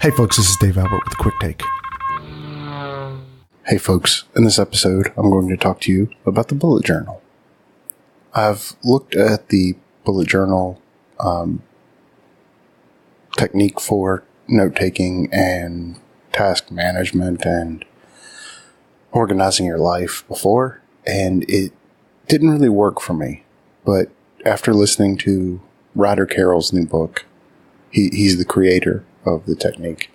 Hey folks, this is Dave Albert with a quick take. Hey folks, in this episode, I'm going to talk to you about the bullet journal. I've looked at the bullet journal technique for note-taking and task management and organizing your life before, and it didn't really work for me. But after listening to Ryder Carroll's new book, he's the creator of the technique,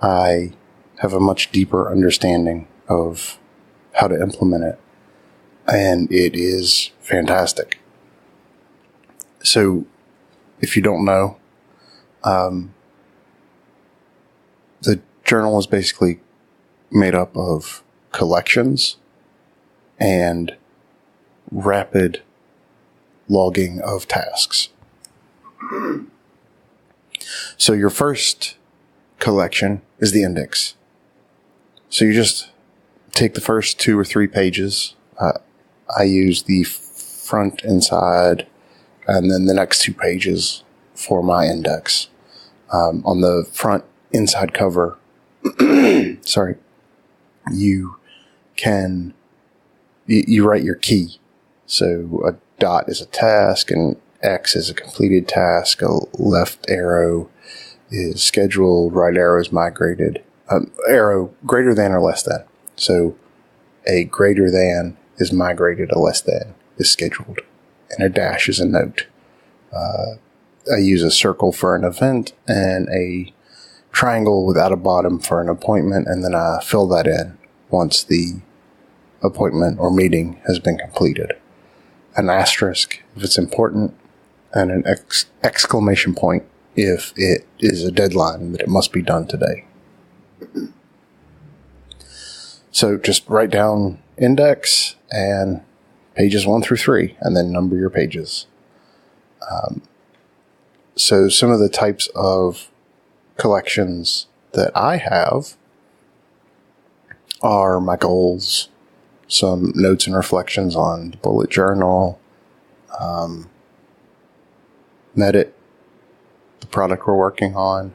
I have a much deeper understanding of how to implement it, and it is fantastic. So, if you don't know, the journal is basically made up of collections and rapid logging of tasks. So your first collection is the index. So you just take the first 2 or 3 pages. I use the front, inside, and then the next 2 pages for my index. On the front inside cover, you write your key. So a dot is a task, and X is a completed task, a left arrow is scheduled, right arrow is migrated, arrow greater than or less than. So a greater than is migrated, a less than is scheduled, and a dash is a note. I use a circle for an event and a triangle without a bottom for an appointment, and then I fill that in once the appointment or meeting has been completed. An asterisk if it's important, and an exclamation point if it is a deadline that it must be done today. So just write down index and pages 1 through 3, and then number your pages. So some of the types of collections that I have are my goals, some notes and reflections on the bullet journal, Medit, the product we're working on,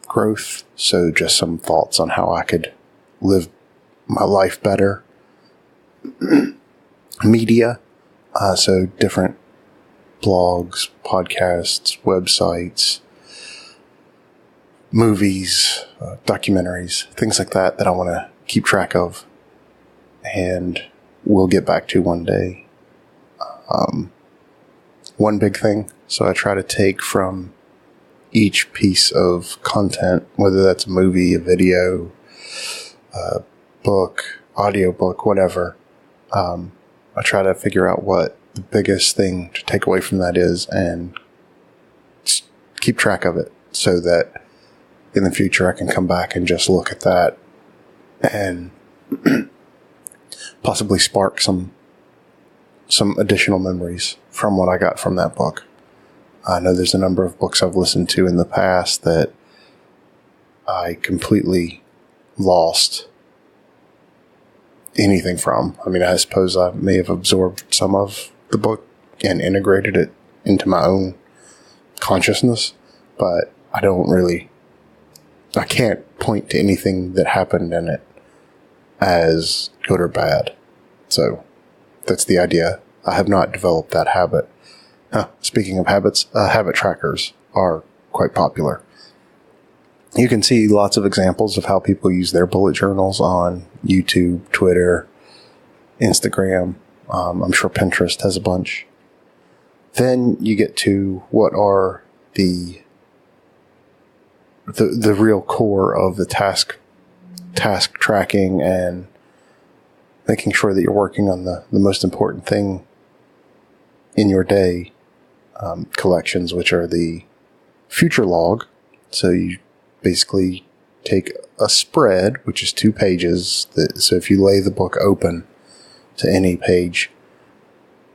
growth, so just some thoughts on how I could live my life better, media, so different blogs, podcasts, websites, movies, documentaries, things like that I want to keep track of and we'll get back to one day. One big thing, so I try to take from each piece of content, whether that's a movie, a video, a book, audiobook, whatever. I try to figure out what the biggest thing to take away from that is and keep track of it so that in the future I can come back and just look at that and possibly spark some additional memories from what I got from that book. I know there's a number of books I've listened to in the past that I completely lost anything from. I mean, I suppose I may have absorbed some of the book and integrated it into my own consciousness, but I can't point to anything that happened in it as good or bad. So that's the idea. I have not developed that habit. Speaking of habits, habit trackers are quite popular. You can see lots of examples of how people use their bullet journals on YouTube, Twitter, Instagram. I'm sure Pinterest has a bunch. Then you get to what are the real core of the task tracking and making sure that you're working on the most important thing in your day, collections, which are the future log. So you basically take a spread, which is 2 pages. So if you lay the book open to any page,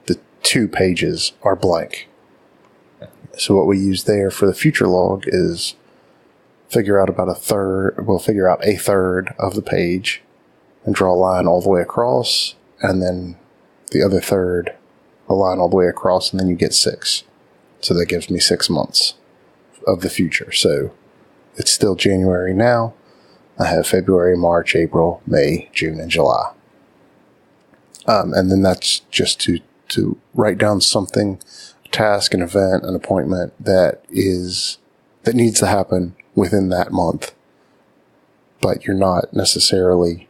the 2 pages are blank. So what we use there for the future log is figure out a third of the page and draw a line all the way across, and then the other third, a line all the way across, and then you get 6. So that gives me 6 months of the future. So it's still January now. I have February, March, April, May, June, and July. And then that's just to write down something, a task, an event, an appointment that needs to happen within that month. But you're not necessarily,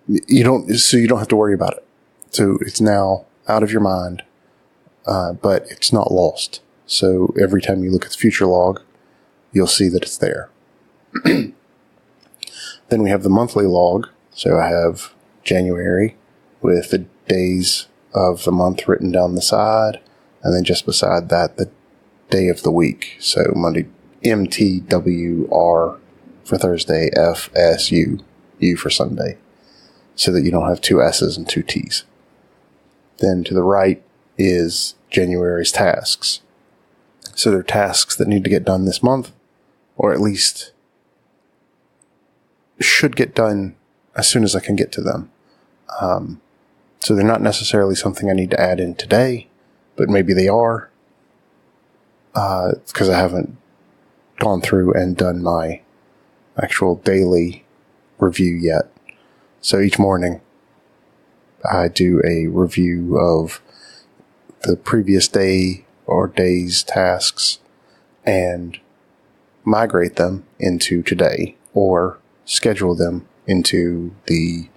you don't have to worry about it. So it's now out of your mind, but it's not lost. So every time you look at the future log, you'll see that it's there. Then we have the monthly log. So I have January with the days of the month written down the side. And then just beside that, the day of the week. So Monday, MTWR for Thursday, FSU, U for Sunday. So that you don't have two S's and two T's. Then to the right is January's tasks. So they're tasks that need to get done this month, or at least should get done as soon as I can get to them. So they're not necessarily something I need to add in today, but maybe they are, because I haven't gone through and done my actual daily review yet. So each morning I do a review of the previous day or day's tasks and migrate them into today, or schedule them into the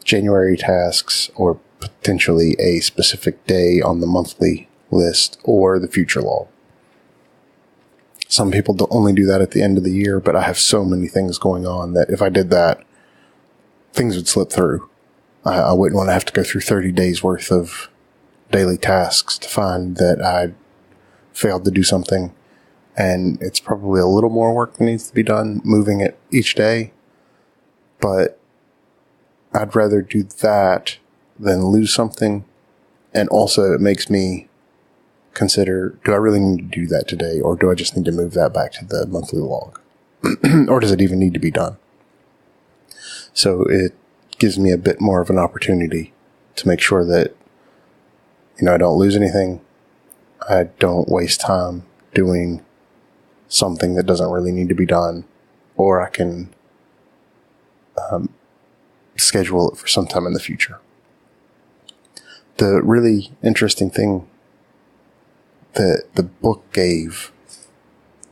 January tasks, or potentially a specific day on the monthly list or the future log. Some people only do that at the end of the year, but I have so many things going on that if I did that, things would slip through. I wouldn't want to have to go through 30 days worth of daily tasks to find that I failed to do something. And it's probably a little more work that needs to be done moving it each day. But I'd rather do that than lose something. And also it makes me consider, do I really need to do that today? Or do I just need to move that back to the monthly log? Or does it even need to be done? So it gives me a bit more of an opportunity to make sure that, I don't lose anything. I don't waste time doing something that doesn't really need to be done, or I can schedule it for sometime in the future. The really interesting thing that the book gave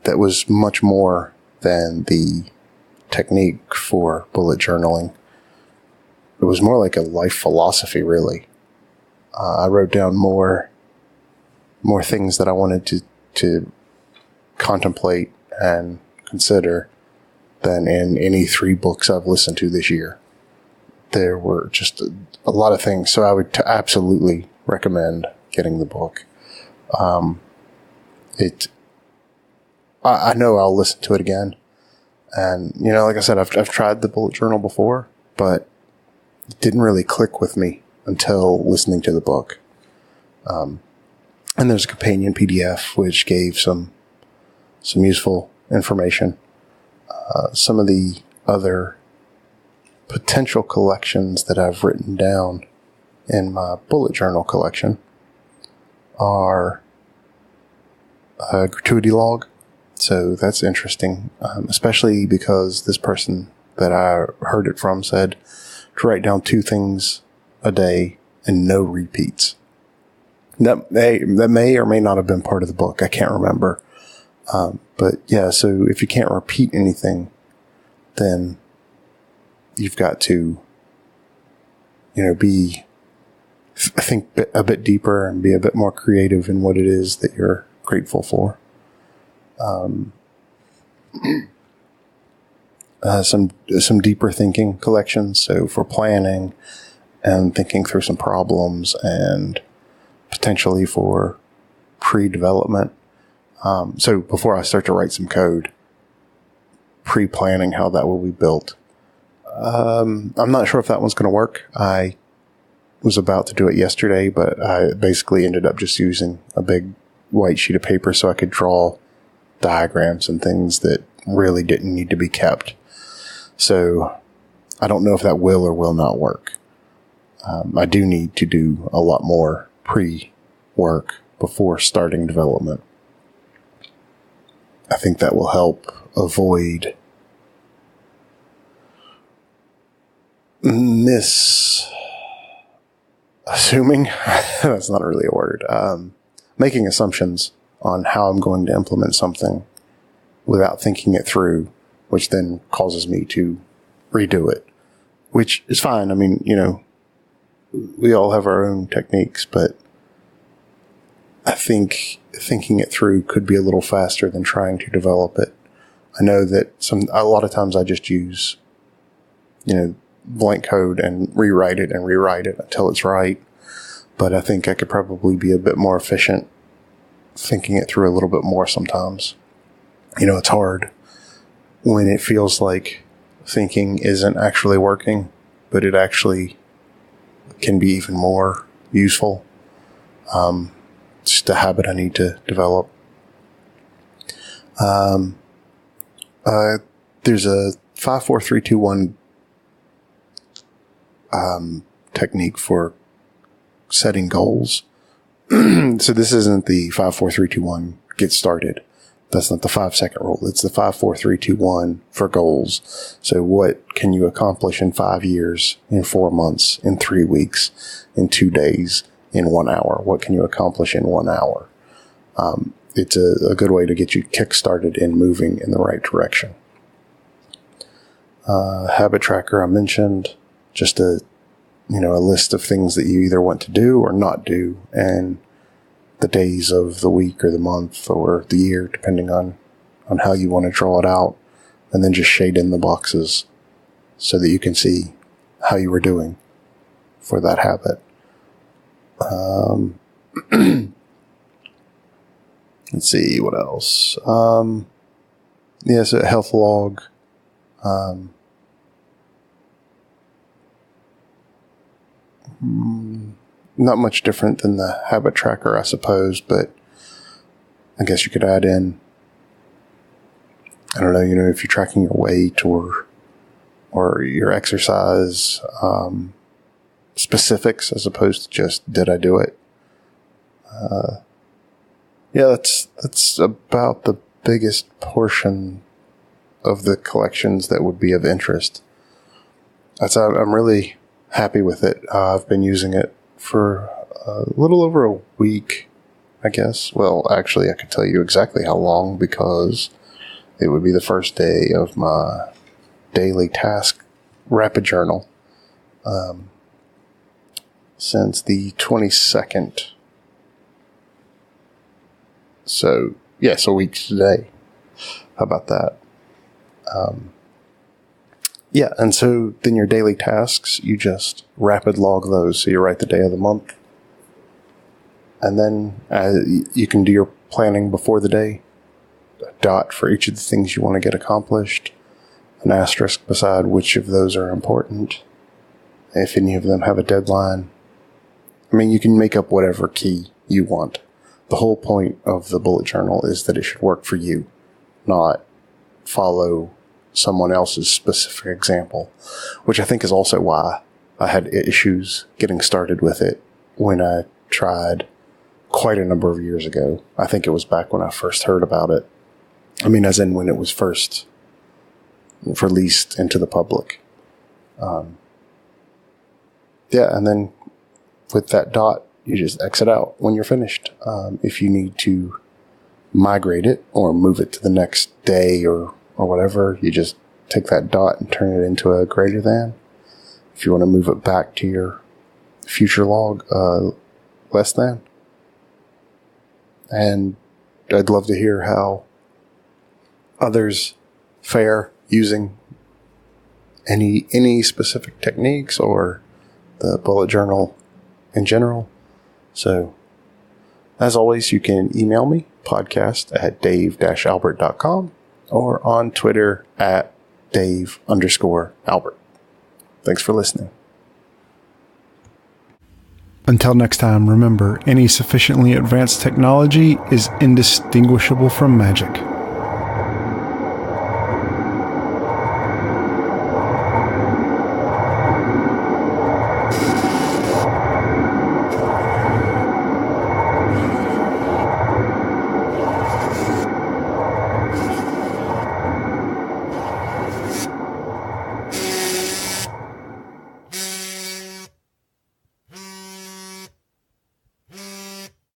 that was much more than the technique for bullet journaling, it was more like a life philosophy, really. I wrote down more things that I wanted to contemplate and consider than in any 3 books I've listened to this year. There were just a lot of things, so I would absolutely recommend getting the book. I know I'll listen to it again, and like I said, I've tried the bullet journal before, but it didn't really click with me until listening to the book. And there's a companion PDF which gave some useful information. Some of the other potential collections that I've written down in my bullet journal collection are a gratuity log. So that's interesting, especially because this person that I heard it from said to write down 2 things a day and no repeats. That may or may not have been part of the book. I can't remember. But yeah, so if you can't repeat anything, then you've got to, be, I think, a bit deeper and be a bit more creative in what it is that you're grateful for. Some deeper thinking collections. So for planning and thinking through some problems, and potentially for pre-development. So before I start to write some code, pre-planning how that will be built. I'm not sure if that one's going to work. I was about to do it yesterday, but I basically ended up just using a big white sheet of paper so I could draw diagrams and things that really didn't need to be kept. So I don't know if that will or will not work. I do need to do a lot more pre-work before starting development. I think that will help avoid assuming, that's not really a word, making assumptions on how I'm going to implement something without thinking it through, which then causes me to redo it, which is fine. I mean, we all have our own techniques, but I think thinking it through could be a little faster than trying to develop it. I know that a lot of times I just use, blank code and rewrite it until it's right. But I think I could probably be a bit more efficient thinking it through a little bit more sometimes. It's hard when it feels like thinking isn't actually working, but it actually can be even more useful. Just a habit I need to develop. There's a 5-4-3-2-1 technique for setting goals. So this isn't the 5-4-3-2-1 get started. That's not the 5-second rule. It's the 5-4-3-2-1 for goals. So what can you accomplish in 5 years, in 4 months, in 3 weeks, in 2 days, in 1 hour? What can you accomplish in 1 hour? It's a good way to get you kick-started and moving in the right direction. Habit tracker I mentioned, just a list of things that you either want to do or not do, and the days of the week or the month or the year, depending on how you want to draw it out, and then just shade in the boxes so that you can see how you were doing for that habit. Let's see, what else? So a health log. Not much different than the habit tracker, I suppose, but I guess you could add in, I don't know, if you're tracking your weight or your exercise, specifics as opposed to just, did I do it? That's about the biggest portion of the collections that would be of interest. I'm really happy with it. I've been using it for a little over a week, I guess. Well, actually, I could tell you exactly how long, because it would be the first day of my daily task rapid journal since the 22nd. So, yes, a week today. How about that? And so then your daily tasks, you just rapid log those. So you write the day of the month. And then you can do your planning before the day. A dot for each of the things you want to get accomplished. An asterisk beside which of those are important. If any of them have a deadline. I mean, you can make up whatever key you want. The whole point of the bullet journal is that it should work for you, not follow someone else's specific example, which I think is also why I had issues getting started with it when I tried quite a number of years ago. I think it was back when I first heard about it. I mean, as in when it was first released into the public. And then with that dot, you just exit out when you're finished. If you need to migrate it or move it to the next day or whatever, you just take that dot and turn it into a greater than. If you want to move it back to your future log, less than. And I'd love to hear how others fare using any specific techniques or the bullet journal in general. So, as always, you can email me, podcast@dave-albert.com, or on Twitter @Dave_Albert. Thanks for listening. Until next time, remember, any sufficiently advanced technology is indistinguishable from magic.